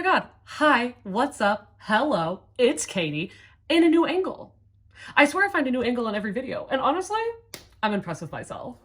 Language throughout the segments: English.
God, hi, what's up, hello, it's Katie, in a new angle. I swear I find a new angle in every video, and honestly, I'm impressed with myself.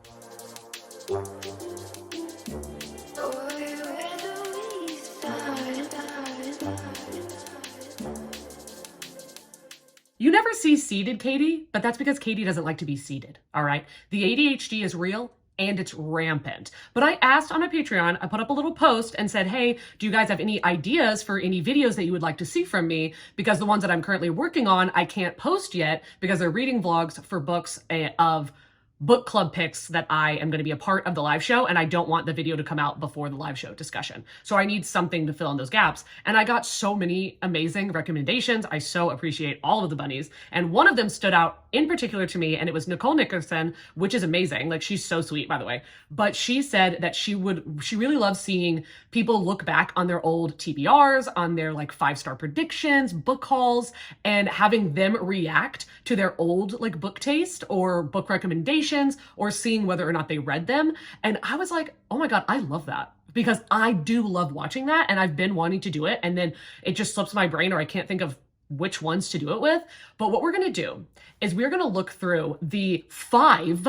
You never see seated Katie, but that's because Katie doesn't like to be seated, all right? The ADHD is real and it's rampant. But I asked on a Patreon, I put up a little post and said, hey, do you guys have any ideas for any videos that you would like to see from me? Because the ones that I'm currently working on, I can't post yet because they're reading vlogs for books of book club picks that I am going to be a part of the live show, and I don't want the video to come out before the live show discussion. So I need something to fill in those gaps. And I got so many amazing recommendations. I so appreciate all of the bunnies. And one of them stood out in particular to me, and it was Nicole Nickerson, which is amazing. Like, she's so sweet, by the way. But she said that she really loves seeing people look back on their old TBRs, on their like 5-star predictions, book hauls, and having them react to their old like book taste or book recommendations, or seeing whether or not they read them. And I was like, oh my God, I love that, because I do love watching that, and I've been wanting to do it, and then it just slips my brain, or I can't think of which ones to do it with. But what we're going to do is we're going to look through the 5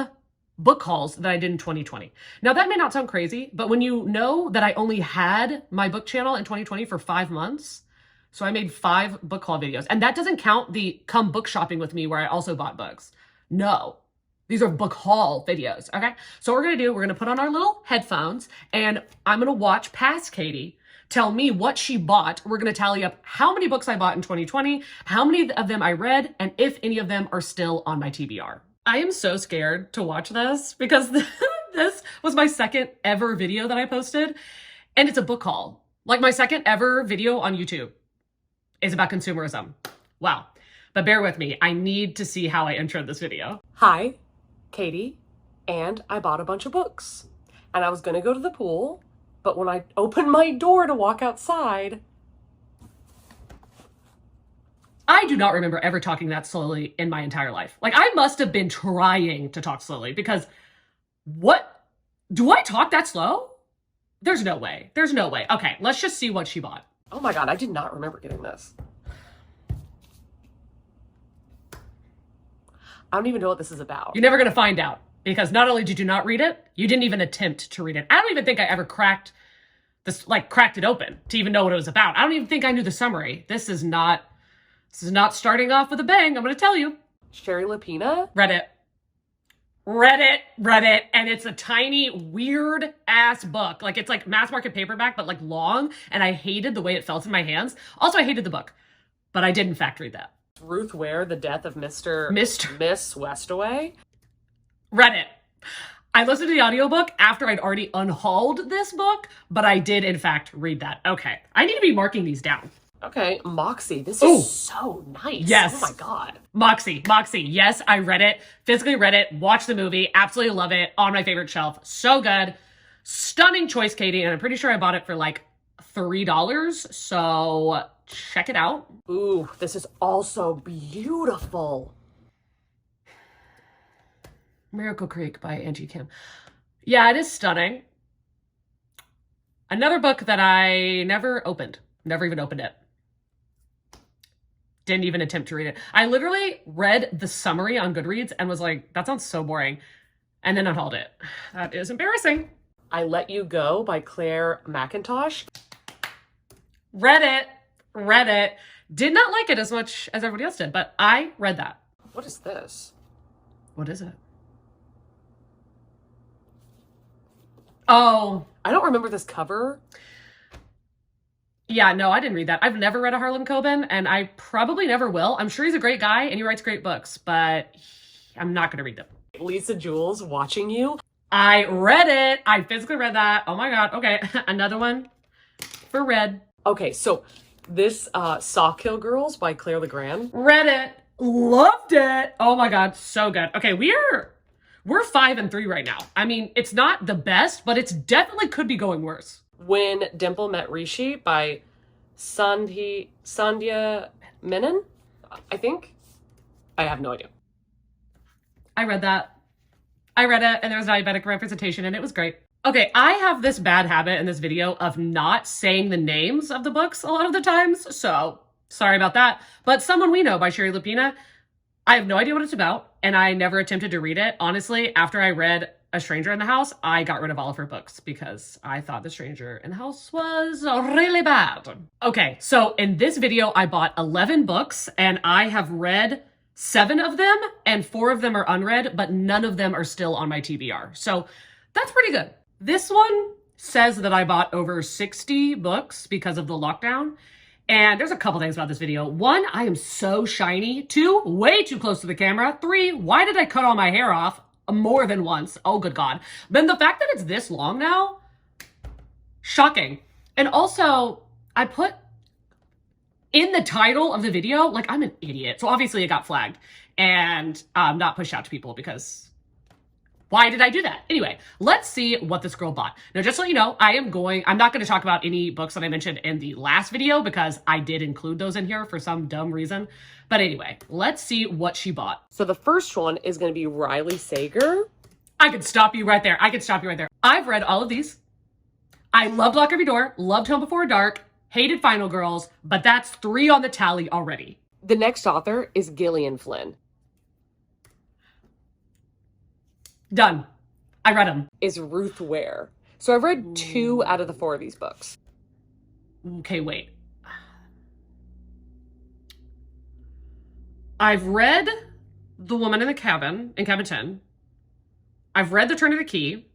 book hauls that I did in 2020. Now, that may not sound crazy, but when you know that I only had my book channel in 2020 for 5 months, so I made 5 book haul videos, and that doesn't count the come book shopping with me where I also bought books. No, these are book haul videos, okay? So what we're gonna do, we're gonna put on our little headphones, and I'm gonna watch past Katie tell me what she bought. We're gonna tally up how many books I bought in 2020, how many of them I read, and if any of them are still on my TBR. I am so scared to watch this because this was my second ever video that I posted, and it's a book haul. Like, my second ever video on YouTube is about consumerism. Wow. But bear with me, I need to see how I introed this video. Hi, Katie, and I bought a bunch of books. And I was gonna go to the pool, but when I opened my door to walk outside, I do not remember ever talking that slowly in my entire life. Like, I must have been trying to talk slowly, because what? Do I talk that slow? There's no way. There's no way. Okay, let's just see what she bought. Oh my God, I did not remember getting this. I don't even know what this is about. You're never gonna find out, because not only did you not read it, you didn't even attempt to read it. I don't even think I ever cracked it open to even know what it was about. I don't even think I knew the summary. This is not starting off with a bang, I'm gonna tell you. Sherry Lapina, read it, and it's a tiny, weird ass book. Like, it's like mass market paperback, but like long, and I hated the way it felt in my hands. Also, I hated the book, but I did in fact read that. Ruth Ware, The Death of Miss Westaway. Read it. I listened to the audiobook after I'd already unhauled this book, but I did in fact read that. Okay, I need to be marking these down. Okay, Moxie, this is so nice. Yes. Oh my God. Moxie, yes, I read it, physically read it, watched the movie, absolutely love it, on my favorite shelf. So good. Stunning choice, Katie, and I'm pretty sure I bought it for like $3, so check it out. Ooh, this is also beautiful. Miracle Creek by Angie Kim. Yeah, it is stunning. Another book that I never opened. Never even opened it. Didn't even attempt to read it. I literally read the summary on Goodreads and was like, that sounds so boring, and then unhauled it. That is embarrassing. I Let You Go by Claire McIntosh. Read it. Did not like it as much as everybody else did, but I read that. What is this? What is it? Oh, I don't remember this cover. Yeah, no, I didn't read that. I've never read a Harlan Coben, and I probably never will. I'm sure he's a great guy and he writes great books, but I'm not gonna read them. Lisa Jules, Watching You. I read it. I physically read that. Oh my God. Okay, another one for read. Okay, so this Sawkill Girls by Claire Legrand. Read it. Loved it. Oh my God, so good. Okay, we're 5 and 3 right now. I mean, it's not the best, but it's definitely could be going worse. When Dimple Met Rishi by Sandhya Menon, I think. I have no idea. I read that. I read it, and there was diabetic representation, and it was great. Okay, I have this bad habit in this video of not saying the names of the books a lot of the times, so sorry about that. But Someone We Know by Sherry Lupina, I have no idea what it's about, and I never attempted to read it. Honestly, after I read A Stranger in the House, I got rid of all of her books because I thought The Stranger in the House was really bad. Okay, so in this video, I bought 11 books, and I have read 7 of them, and 4 of them are unread, but none of them are still on my TBR. So that's pretty good. This one says that I bought over 60 books because of the lockdown. And there's a couple things about this video. 1, I am so shiny. 2, way too close to the camera. 3, why did I cut all my hair off more than once? Oh, good God. But the fact that it's this long now, shocking. And also, I put in the title of the video, like, I'm an idiot. So obviously it got flagged and not pushed out to people because why did I do that? Anyway, let's see what this girl bought. Now, just so you know, I'm not going to talk about any books that I mentioned in the last video because I did include those in here for some dumb reason. But anyway, let's see what she bought. So the first one is going to be Riley Sager. I could stop you right there. I've read all of these. I loved Lock Every Door, loved Home Before Dark, hated Final Girls, but that's 3 on the tally already. The next author is Gillian Flynn. Done. I read them. Is Ruth Ware. So I've read 2 out of the 4 of these books. Okay, wait. I've read The Woman in the Cabin, in Cabin 10. I've read The Turn of the Key.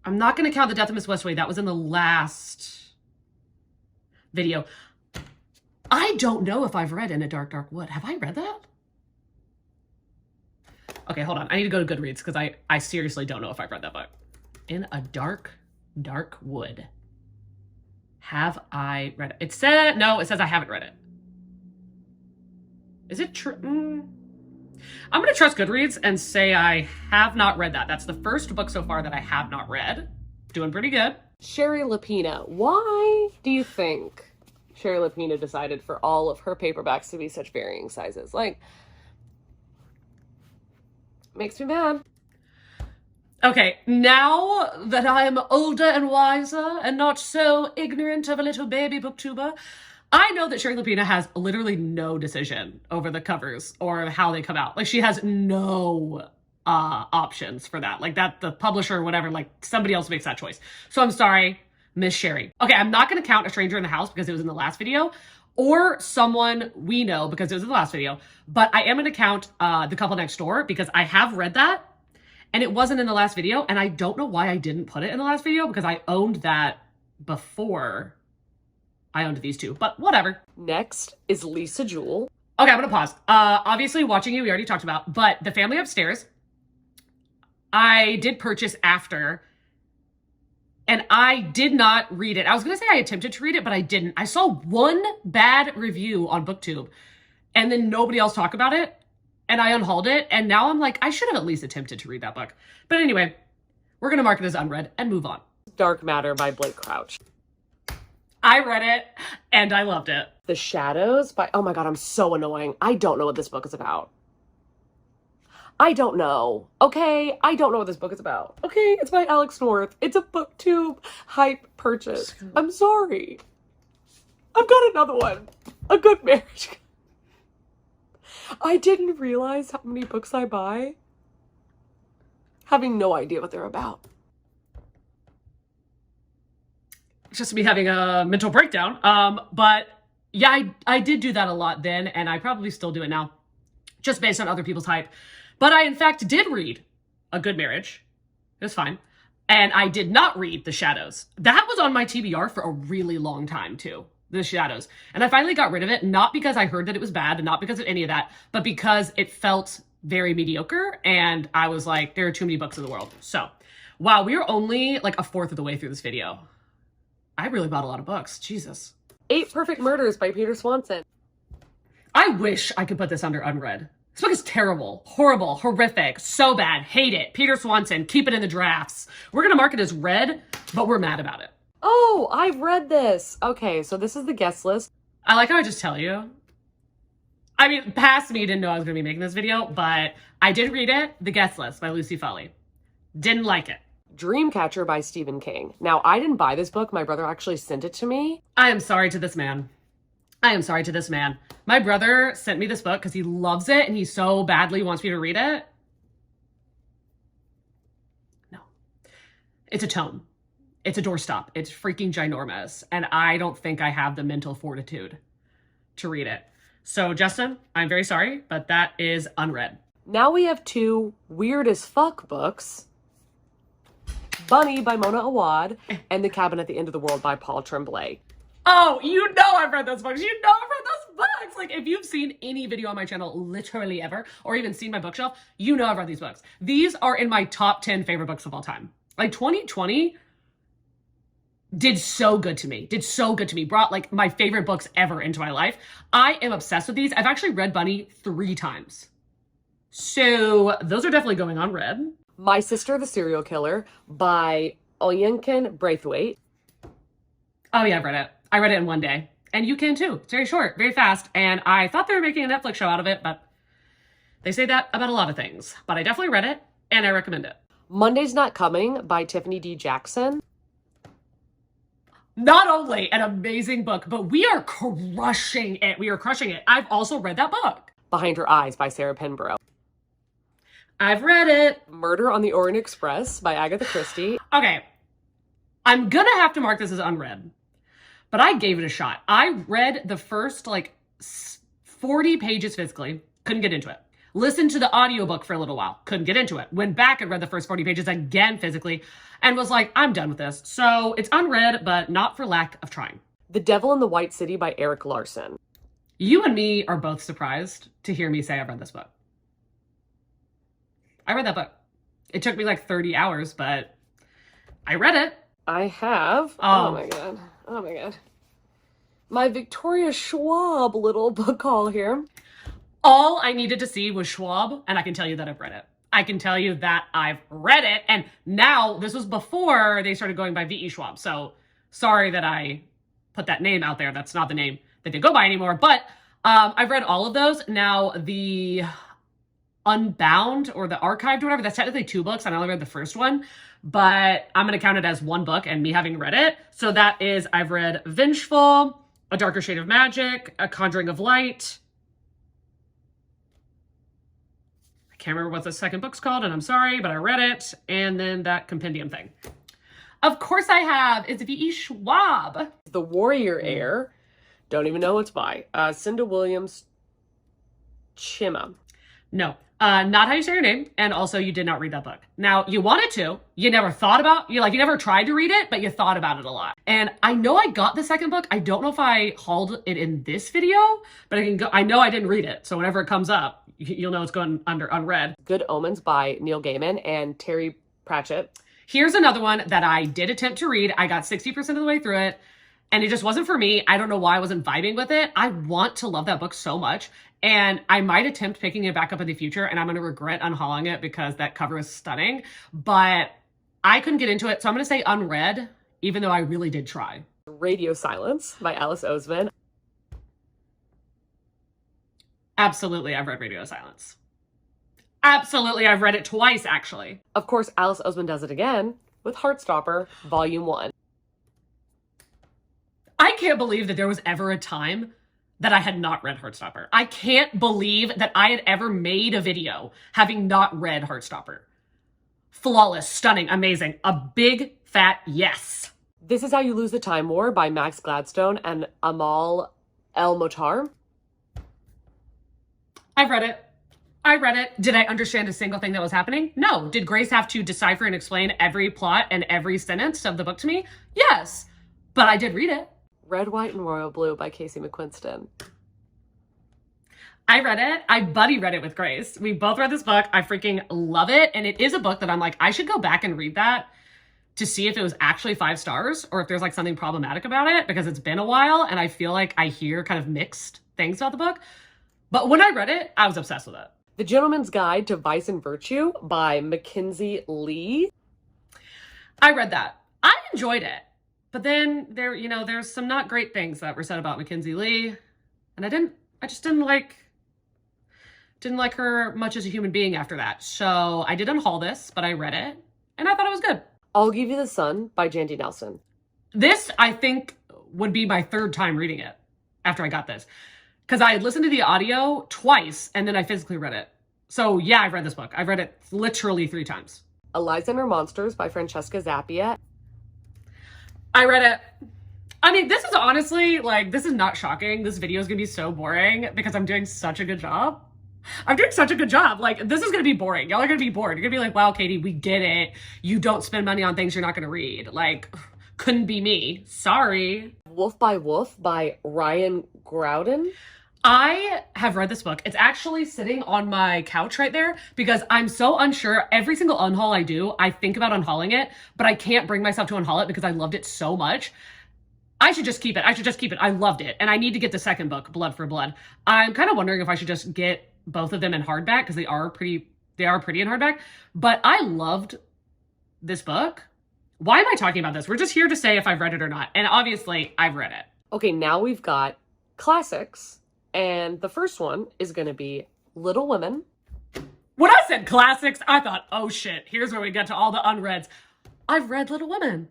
I'm not going to count The Death of Miss Westaway. That was in the last video. I don't know if I've read In a Dark, Dark Wood. Have I read that? Okay, hold on. I need to go to Goodreads because I seriously don't know if I've read that book. In a Dark, Dark Wood. Have I read it? It says I haven't read it. Is it true? I'm going to trust Goodreads and say I have not read that. That's the first book so far that I have not read. Doing pretty good. Sherry Lupina. Why do you think Sherry Lupina decided for all of her paperbacks to be such varying sizes? Like, makes me mad. Okay, now that I am older and wiser and not so ignorant of a little baby booktuber, I know that Sherry Lupina has literally no decision over the covers or how they come out. Like, she has no options for that. Like, that the publisher or whatever, like, somebody else makes that choice. So I'm sorry, Miss Sherry. Okay, I'm not going to count A Stranger in the House because it was in the last video, or Someone We Know because it was in the last video. But I am going to count The Couple Next Door because I have read that and it wasn't in the last video. And I don't know why I didn't put it in the last video because I owned that before I owned these 2, but whatever. Next is Lisa Jewell. Okay, I'm going to pause. Obviously, Watching You, we already talked about, but The Family Upstairs, I did purchase after. And I did not read it. I was going to say I attempted to read it, but I didn't. I saw one bad review on BookTube and then nobody else talked about it. And I unhauled it. And now I'm like, I should have at least attempted to read that book. But anyway, we're going to mark it as unread and move on. Dark Matter by Blake Crouch. I read it and I loved it. The Shadows by, oh my God, I'm so annoying. I don't know what this book is about. I don't know. Okay, I don't know what this book is about. Okay, it's by Alex North. It's a BookTube hype purchase. I'm sorry. I've got another one. A Good Marriage. I didn't realize how many books I buy having no idea what they're about. It's just me having a mental breakdown. But yeah, I did do that a lot then, and I probably still do it now, just based on other people's hype. But I, in fact, did read A Good Marriage. It was fine. And I did not read The Shadows. That was on my TBR for a really long time, too. The Shadows. And I finally got rid of it, not because I heard that it was bad, and not because of any of that, but because it felt very mediocre, and I was like, there are too many books in the world. So, wow, we are only like a fourth of the way through this video. I really bought a lot of books. Jesus. 8 Perfect Murders by Peter Swanson. I wish I could put this under unread. This book is terrible, horrible, horrific, so bad, hate it. Peter Swanson, keep it in the drafts. We're going to mark it as read, but we're mad about it. Oh, I've read this. Okay, so this is the guest list. I like how I just tell you. I mean, past me didn't know I was going to be making this video, but I did read it, The Guest List by Lucy Foley. Didn't like it. Dreamcatcher by Stephen King. Now, I didn't buy this book. My brother actually sent it to me. I am sorry to this man. I am sorry to this man. My brother sent me this book because he loves it and he so badly wants me to read it. No. It's a tome. It's a doorstop. It's freaking ginormous. And I don't think I have the mental fortitude to read it. So, Justin, I'm very sorry, but that is unread. Now we have two weird as fuck books. Bunny by Mona Awad and The Cabin at the End of the World by Paul Tremblay. Oh, you know I've read those books. You know I've read those books. Like, if you've seen any video on my channel, literally ever, or even seen my bookshelf, you know I've read these books. These are in my top 10 favorite books of all time. Like, 2020 did so good to me. Brought, like, my favorite books ever into my life. I am obsessed with these. I've actually read Bunny 3 times. So, those are definitely going on read. My Sister the Serial Killer by Oyinkan Braithwaite. Oh yeah, I've read it. I read it in one day. And you can too. It's very short, very fast. And I thought they were making a Netflix show out of it, but they say that about a lot of things. But I definitely read it, and I recommend it. Monday's Not Coming by Tiffany D. Jackson. Not only an amazing book, but we are crushing it. We are crushing it. I've also read that book. Behind Her Eyes by Sarah Penborough. I've read it. Murder on the Orient Express by Agatha Christie. Okay, I'm gonna have to mark this as unread, but I gave it a shot. I read the first, like, 40 pages physically, couldn't get into it. Listened to the audiobook for a little while, couldn't get into it. Went back and read the first 40 pages again physically, and was like, I'm done with this. So it's unread, but not for lack of trying. The Devil in the White City by Eric Larson. You and me are both surprised to hear me say I've read this book. I read that book. It took me like 30 hours, but I read it. I have. Oh my God. Oh my God. My Victoria Schwab little book haul here. All I needed to see was Schwab, and I can tell you that I've read it. I can tell you that I've read it, and now this was before they started going by V.E. Schwab, so sorry that I put that name out there. That's not the name that they go by anymore, but I've read all of those. Now, the Unbound or the Archived or whatever, that's technically 2 books. I only read the first one, but I'm going to count it as 1 book and me having read it. So that is, I've read Vengeful, A Darker Shade of Magic, A Conjuring of Light. I can't remember what the second book's called, and I'm sorry, but I read it. And then that compendium thing. Of course I have. It's V.E. Schwab. The Warrior Heir. Don't even know what's by. Cinda Williams Chima. No. Not how you say your name, and also you did not read that book. Now, you wanted to, you never thought about, you never tried to read it, but you thought about it a lot. And I know I got the second book. I don't know if I hauled it in this video, but I know I didn't read it. So whenever it comes up, you'll know it's going under unread. Good Omens by Neil Gaiman and Terry Pratchett. Here's another one that I did attempt to read. I got 60% of the way through it, and it just wasn't for me. I don't know why I wasn't vibing with it. I want to love that book so much. And I might attempt picking it back up in the future, and I'm going to regret unhauling it because that cover is stunning. But I couldn't get into it, so I'm going to say unread, even though I really did try. Radio Silence by Alice Oseman. Absolutely, I've read Radio Silence. Absolutely, I've read it twice, actually. Of course, Alice Oseman does it again with Heartstopper, Volume 1. I can't believe that there was ever a time that I had not read Heartstopper. I can't believe that I had ever made a video having not read Heartstopper. Flawless, stunning, amazing. A big fat yes. This Is How You Lose the Time War by Max Gladstone and Amal El-Motar. I've read it. I read it. Did I understand a single thing that was happening? No. Did Grace have to decipher and explain every plot and every sentence of the book to me? Yes. But I did read it. Red, White, and Royal Blue by Casey McQuiston. I read it. I buddy read it with Grace. We both read this book. I freaking love it. And it is a book that I'm like, I should go back and read that to see if it was actually 5 stars or if there's like something problematic about it, because it's been a while and I feel like I hear kind of mixed things about the book. But when I read it, I was obsessed with it. The Gentleman's Guide to Vice and Virtue by Mackenzie Lee. I read that. I enjoyed it. But then there's some not great things that were said about Mackenzie Lee. And I just didn't like didn't like her much as a human being after that. So I did unhaul this, but I read it and I thought it was good. I'll Give You the Sun by Jandy Nelson. This, I think, would be my third time reading it after I got this. Because I had listened to the audio twice and then I physically read it. So yeah, I've read this book. I've read it literally 3 times. Eliza and Her Monsters by Francesca Zappia. I read it. I mean, this is honestly, like, this is not shocking. This video is going to be so boring because I'm doing such a good job. I'm doing such a good job. Like, this is going to be boring. Y'all are going to be bored. You're going to be like, wow, Katie, we get it. You don't spend money on things you're not going to read. Like, couldn't be me. Sorry. Wolf by Wolf by Ryan Groudon. I have read this book. It's actually sitting on my couch right there because I'm so unsure. Every single unhaul I do, I think about unhauling it, but I can't bring myself to unhaul it because I loved it so much. I should just keep it. I loved it. And I need to get the second book, Blood for Blood. I'm kind of wondering if I should just get both of them in hardback because they are pretty in hardback. But I loved this book. Why am I talking about this? We're just here to say if I've read it or not. And obviously, I've read it. Okay, now we've got classics. And the first one is going to be Little Women. When I said classics, I thought, oh shit, here's where we get to all the unreads. I've read Little Women.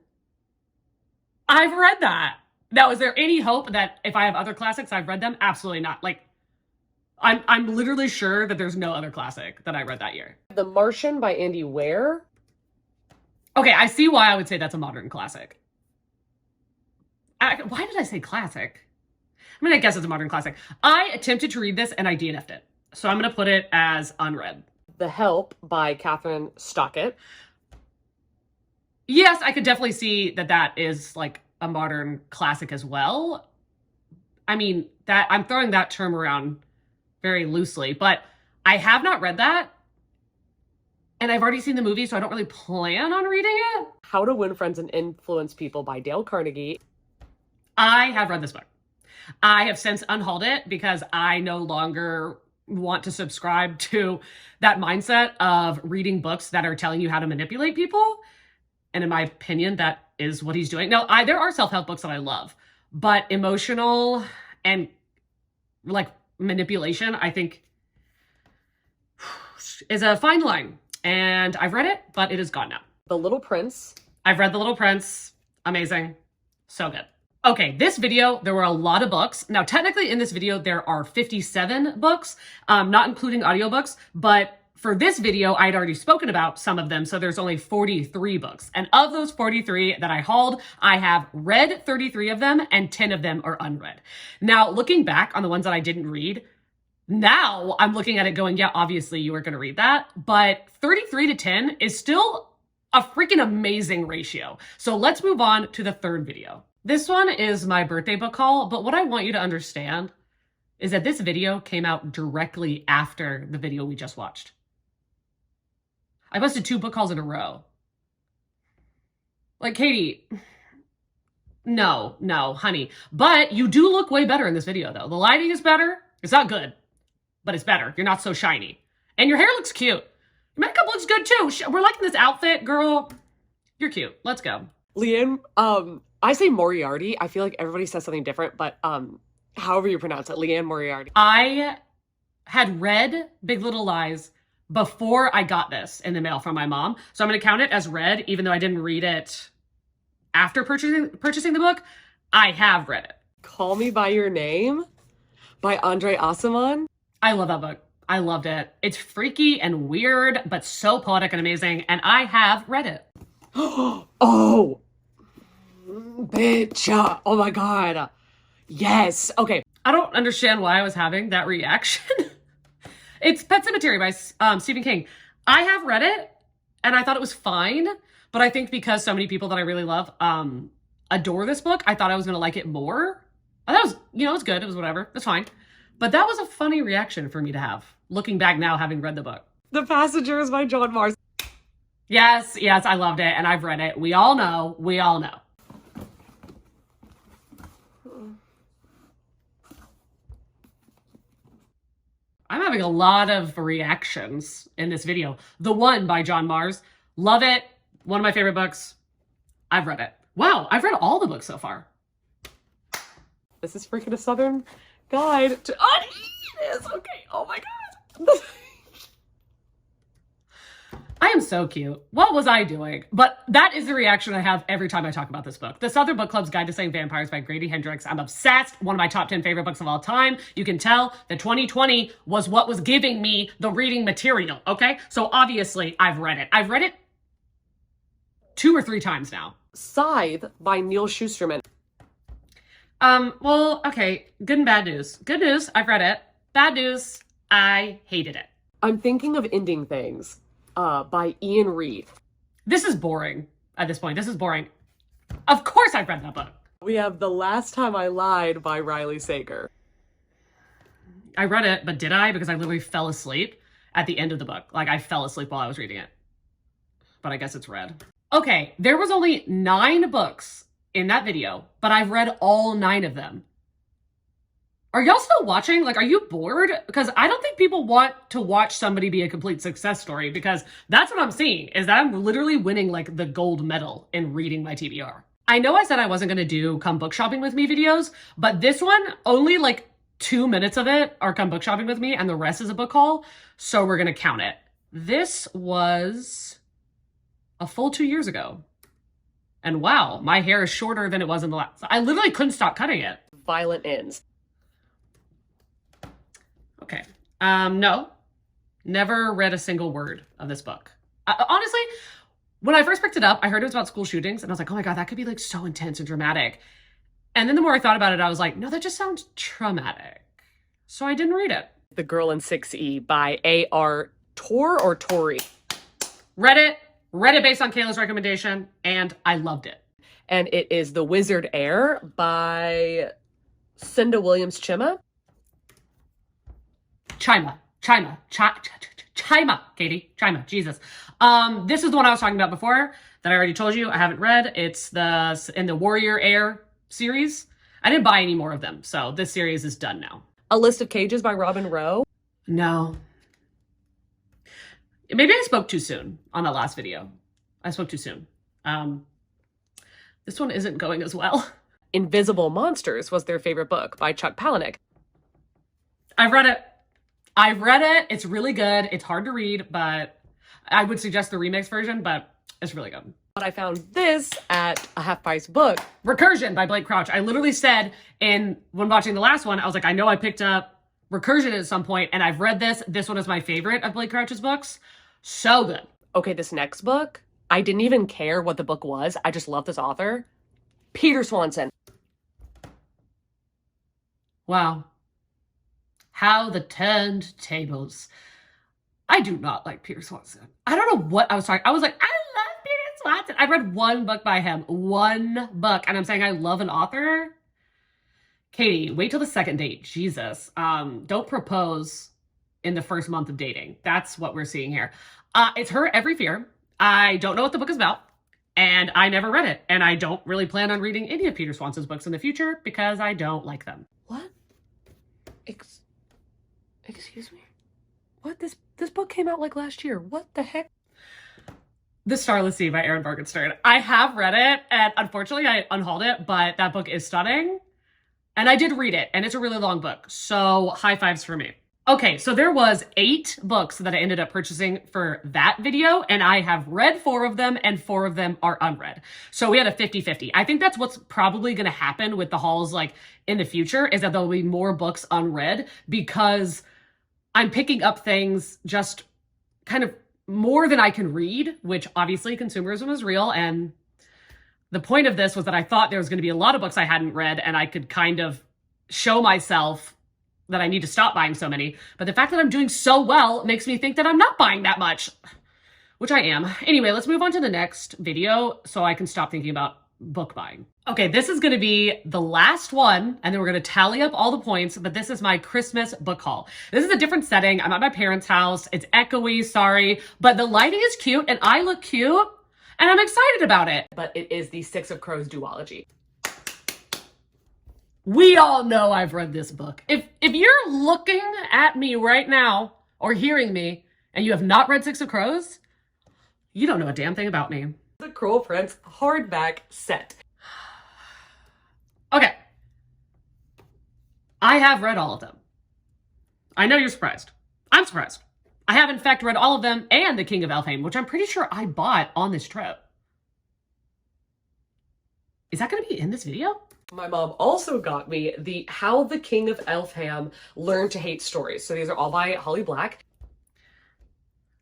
I've read that. Now, is there any hope that if I have other classics, I've read them? Absolutely not. Like, I'm literally sure that there's no other classic that I read that year. The Martian by Andy Weir. Okay, I see why I would say that's a modern classic. Why did I say classic? I mean, I guess it's a modern classic. I attempted to read this and I DNF'd it. So I'm going to put it as unread. The Help by Catherine Stockett. Yes, I could definitely see that that is like a modern classic as well. I mean, that I'm throwing that term around very loosely, but I have not read that. And I've already seen the movie, so I don't really plan on reading it. How to Win Friends and Influence People by Dale Carnegie. I have read this book. I have since unhauled it because I no longer want to subscribe to that mindset of reading books that are telling you how to manipulate people. And in my opinion, that is what he's doing. Now, there are self-help books that I love, but emotional and like manipulation, I think is a fine line. And I've read it, but it is gone now. The Little Prince. I've read The Little Prince. Amazing. So good. Okay, this video, there were a lot of books. Now, technically in this video, there are 57 books, not including audiobooks, but for this video, I'd already spoken about some of them, so there's only 43 books. And of those 43 that I hauled, I have read 33 of them, and 10 of them are unread. Now, looking back on the ones that I didn't read, now I'm looking at it going, yeah, obviously you were going to read that, but 33 to 10 is still a freaking amazing ratio. So let's move on to the third video. This one is my birthday book haul, but what I want you to understand is that this video came out directly after the video we just watched. I posted 2 book hauls in a row. Like, Katie, no, honey. But you do look way better in this video, though. The lighting is better. It's not good, but it's better. You're not so shiny. And your hair looks cute. Your makeup looks good, too. We're liking this outfit, girl. You're cute. Let's go. Leanne, I say Moriarty. I feel like everybody says something different, but however you pronounce it, Leanne Moriarty. I had read Big Little Lies before I got this in the mail from my mom. So I'm going to count it as read, even though I didn't read it after purchasing the book. I have read it. Call Me By Your Name by Andre Aciman. I love that book. I loved it. It's freaky and weird, but so poetic and amazing. And I have read it. Oh, bitch. Oh my God. Yes. Okay. I don't understand why I was having that reaction. It's Pet Sematary by Stephen King. I have read it and I thought it was fine, but I think because so many people that I really love adore this book, I thought I was going to like it more. I thought it was, it was good. It was whatever. It's fine. But that was a funny reaction for me to have, looking back now, having read the book. The Passengers by John Mars. Yes, I loved it and I've read it. We all know. I'm having a lot of reactions in this video. The One by John Mars. Love it. One of my favorite books. I've read it. Wow, I've read all the books so far. This is freaking a Southern Guide to... Oh, it is. Okay. Oh my God. I am so cute. What was I doing? But that is the reaction I have every time I talk about this book. The Southern Book Club's Guide to Slaying Vampires by Grady Hendrix. I'm obsessed. One of my top 10 favorite books of all time. You can tell that 2020 was what was giving me the reading material, okay? So obviously I've read it. I've read it 2 or 3 times now. Scythe by Neil Shusterman. Well, okay. Good and bad news. Good news, I've read it. Bad news, I hated it. I'm Thinking of Ending Things by Ian Reid. This is boring at this point. This is boring. Of course I've read that book. We have The Last Time I Lied by Riley Sager. I read it, but did I? Because I literally fell asleep at the end of the book. Like, I fell asleep while I was reading it. But I guess it's read. Okay, there was only 9 books in that video, but I've read all 9 of them. Are y'all still watching? Like, are you bored? Because I don't think people want to watch somebody be a complete success story, because that's what I'm seeing, is that I'm literally winning like the gold medal in reading my TBR. I know I said I wasn't going to do come book shopping with me videos, but this one, only like 2 minutes of it are come book shopping with me and the rest is a book haul. So we're going to count it. This was a full 2 years ago. And wow, my hair is shorter than it was in the last. I literally couldn't stop cutting it. Violent Ends. Okay. No. Never read a single word of this book. Honestly, when I first picked it up, I heard it was about school shootings and I was like, oh my God, that could be like so intense and dramatic. And then the more I thought about it, I was like, no, that just sounds traumatic. So I didn't read it. The Girl in 6E by A.R. Tor or Tori. Read it based on Kayla's recommendation, and I loved it. And it is The Wizard Heir by Cinda Williams Chima. Chima, Katie, Chima, Jesus. This is the one I was talking about before that I already told you I haven't read. It's in the Warrior Heir series. I didn't buy any more of them, so this series is done now. A List of Cages by Robin Rowe. No. Maybe I spoke too soon on that last video. I spoke too soon. This one isn't going as well. Invisible Monsters was their favorite book by Chuck Palahniuk. I've read it. It's really good. It's hard to read, but I would suggest the remix version, but it's really good. But I found this at a half-price book. Recursion by Blake Crouch. I literally said when watching the last one, I was like, I know I picked up Recursion at some point, and I've read this. This one is my favorite of Blake Crouch's books. So good. Okay, this next book, I didn't even care what the book was. I just love this author. Peter Swanson. Wow. How the turned tables. I do not like Peter Swanson. I don't know what I was talking. I was like, I love Peter Swanson. I read 1 book by him. 1 book. And I'm saying I love an author. Katie, wait till the second date. Jesus. Don't propose in the first month of dating. That's what we're seeing here. It's Her Every Fear. I don't know what the book is about. And I never read it. And I don't really plan on reading any of Peter Swanson's books in the future because I don't like them. What? Excuse me? What? This book came out like last year. What the heck? The Starless Sea by Aaron Morgenstern. I have read it, and unfortunately I unhauled it, but that book is stunning. And I did read it, and it's a really long book, so high fives for me. Okay, so there was 8 books that I ended up purchasing for that video, and I have read 4 of them, and 4 of them are unread. So we had a 50-50. I think that's what's probably going to happen with the hauls like in the future, is that there'll be more books unread, because I'm picking up things just kind of more than I can read, which obviously consumerism is real. And the point of this was that I thought there was going to be a lot of books I hadn't read and I could kind of show myself that I need to stop buying so many. But the fact that I'm doing so well makes me think that I'm not buying that much, which I am. Anyway, let's move on to the next video so I can stop thinking about book buying. Okay, this is going to be the last one, and then we're going to tally up all the points, but this is my Christmas book haul. This is a different setting. I'm at my parents' house. It's echoey, sorry, but the lighting is cute, and I look cute, and I'm excited about it. But it is the Six of Crows duology. We all know I've read this book. If you're looking at me right now, or hearing me, and you have not read Six of Crows, you don't know a damn thing about me. The Cruel Prince hardback set. Okay. I have read all of them. I know you're surprised. I'm surprised. I have in fact read all of them and The King of Elfhame, which I'm pretty sure I bought on this trip. Is that going to be in this video? My mom also got me the How the King of Elfham Learned to Hate stories. So these are all by Holly Black.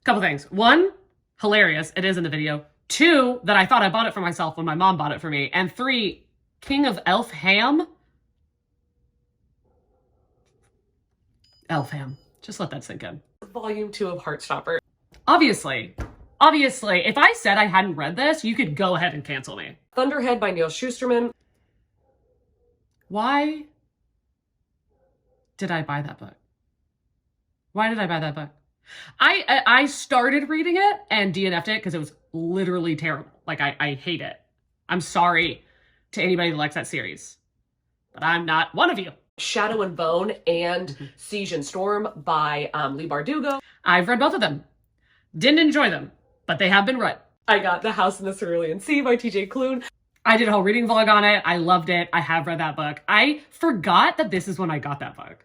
Couple things. One, hilarious. It is in the video. Two, that I thought I bought it for myself when my mom bought it for me. And three, King of Elfham. Elfham. Just let that sink in. Volume 2 of Heartstopper. Obviously, if I said I hadn't read this, you could go ahead and cancel me. Thunderhead by Neil Shusterman. Why did I buy that book? Why did I buy that book? I started reading it and DNF'd it because it was literally terrible. Like, I hate it. I'm sorry to anybody that likes that series, but I'm not one of you. Shadow and Bone and Siege and Storm by Leigh Bardugo. I've read both of them. Didn't enjoy them, but they have been read. I got The House in the Cerulean Sea by TJ Klune. I did a whole reading vlog on it. I loved it. I have read that book. I forgot that this is when I got that book.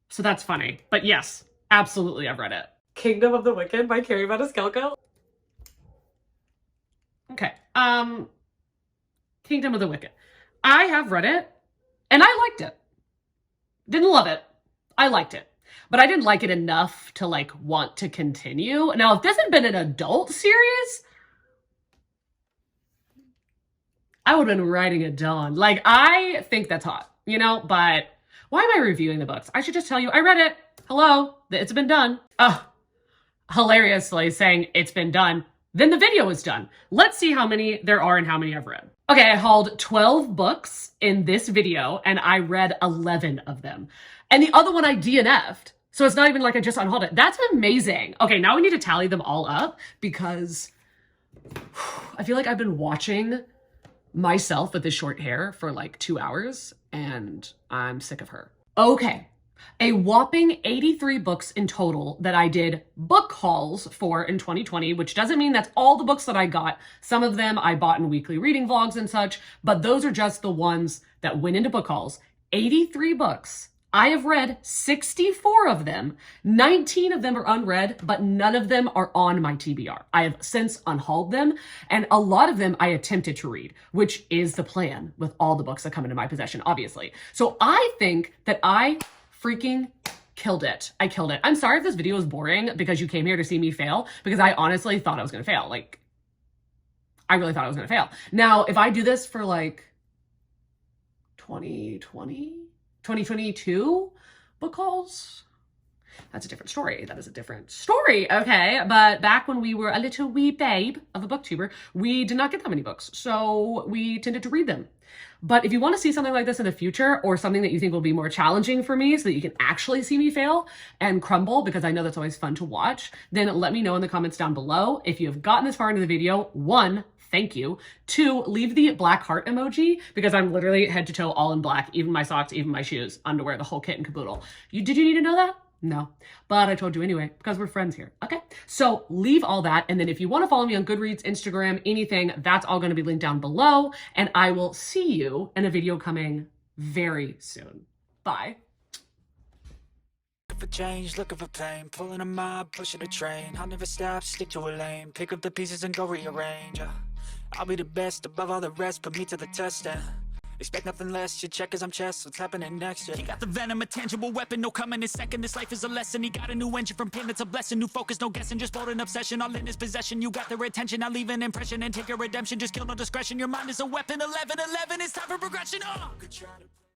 So that's funny. But yes, absolutely I've read it. Kingdom of the Wicked by Carrie Maniscalco. Okay. Kingdom of the Wicked. I have read it and I liked it. Didn't love it. I liked it. But I didn't like it enough to like want to continue. Now, if this had been an adult series, I would have been writing it down. Like, I think that's hot, you know, but why am I reviewing the books? I should just tell you, I read it. Hello, it's been done. Hilariously saying it's been done. Then the video is done. Let's see how many there are and how many I've read. Okay, I hauled 12 books in this video and I read 11 of them. And the other one I DNF'd. So it's not even like I just unhauled it. That's amazing. Okay, now we need to tally them all up because I feel like I've been watching myself with this short hair for like 2 hours and I'm sick of her. Okay, a whopping 83 books in total that I did book hauls for in 2020, which doesn't mean that's all the books that I got. Some of them I bought in weekly reading vlogs and such, but those are just the ones that went into book hauls. 83 books. I have read 64 of them. 19 of them are unread, but none of them are on my TBR. I have since unhauled them, and a lot of them I attempted to read, which is the plan with all the books that come into my possession, obviously. So I think that I freaking killed it. I killed it. I'm sorry if this video is boring because you came here to see me fail, because I honestly thought I was going to fail. Like, I really thought I was going to fail. Now, if I do this for like 2022 book hauls, that's a different story. That is a different story, okay? But back when we were a little wee babe of a booktuber, we did not get that many books, so we tended to read them. But if you want to see something like this in the future, or something that you think will be more challenging for me so that you can actually see me fail and crumble, because I know that's always fun to watch, then let me know in the comments down below. If you have gotten this far into the video, 1, thank you. 2, leave the black heart emoji, because I'm literally head to toe all in black, even my socks, even my shoes, underwear, the whole kit and caboodle. Did you need to know that? No, but I told you anyway, because we're friends here, okay? So leave all that, and then if you want to follow me on Goodreads, Instagram, anything, that's all going to be linked down below, and I will see you in a video coming very soon. Bye. Looking for change, looking for pain, pulling a mob, pushing a train. I'll never stop, stick to a lane, pick up the pieces and go rearrange. I'll be the best above all the rest, put me to the test and expect nothing less, your check as I'm chess, what's happening next? Yeah. He got the venom, a tangible weapon, no coming in second. This life is a lesson, he got a new engine from pain, it's a blessing. New focus, no guessing, just bold an obsession, all in his possession. You got their attention, now leave an impression and take your redemption. Just kill no discretion, your mind is a weapon. 11-11, it's time for progression.